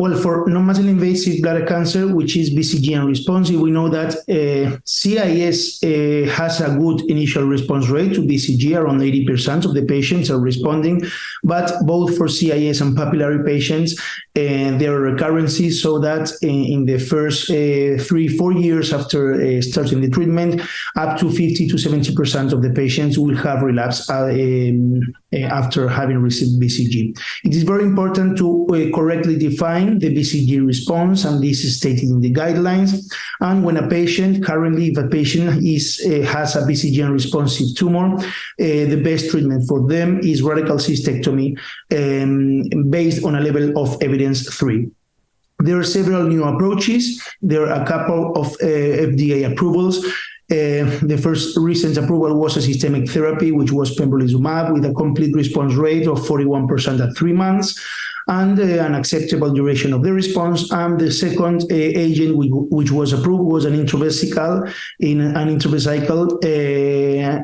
Well, for non-muscle invasive bladder cancer, which is BCG-unresponsive, we know that CIS has a good initial response rate to BCG. Around 80% of the patients are responding, but both for CIS and papillary patients, there are recurrences, so that in the first 3-4 years after starting the treatment, up to 50 to 70% of the patients will have relapse after having received BCG. It is very important to correctly define the BCG response, and this is stated in the guidelines. And when a patient, currently, if a patient has a BCG-unresponsive tumor, the best treatment for them is radical cystectomy based on a level of evidence 3. There are several new approaches. There are a couple of FDA approvals. The first recent approval was a systemic therapy, which was pembrolizumab, with a complete response rate of 41% at 3 months and an acceptable duration of the response. And the second agent which was approved was an intravesical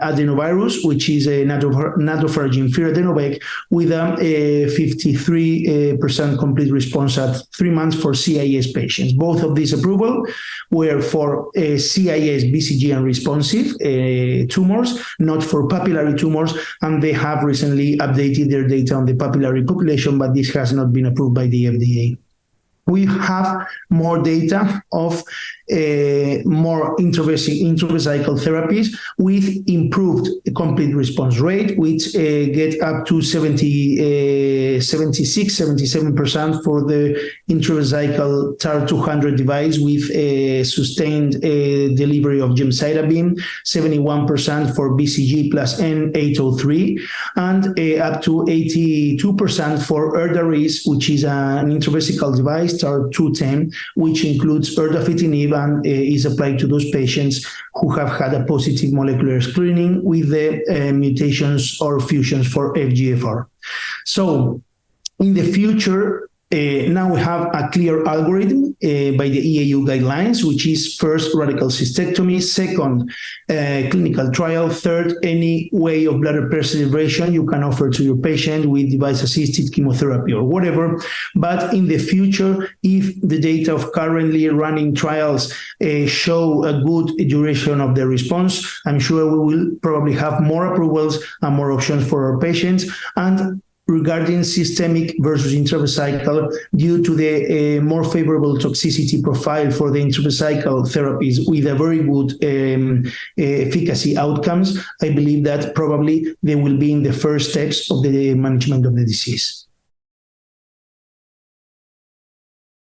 adenovirus, which is a Nadofaragene Firadenovec, with a 53% complete response at 3 months for CIS patients. Both of these approvals were for CIS BCG-unresponsive tumors, not for papillary tumors, and they have recently updated their data on the papillary population, but this has not been approved by the FDA. We have more data of more intravesical therapies with improved complete response rate, which get up to 76-77% for the intravesical TAR-200 device with sustained delivery of gemcitabine, 71% for BCG plus N803, and up to 82% for ErdaRIS, which is an intravesical device, TAR-210, which includes erdafitinib and is applied to those patients who have had a positive molecular screening with the mutations or fusions for FGFR. So in the future, now we have a clear algorithm by the EAU guidelines, which is first radical cystectomy, second clinical trial, third any way of bladder preservation you can offer to your patient with device-assisted chemotherapy or whatever. But in the future, if the data of currently running trials show a good duration of the response, I'm sure we will probably have more approvals and more options for our patients. And regarding systemic versus intravesical, due to the more favorable toxicity profile for the intravesical therapies with a very good efficacy outcomes, I believe that probably they will be in the first steps of the management of the disease.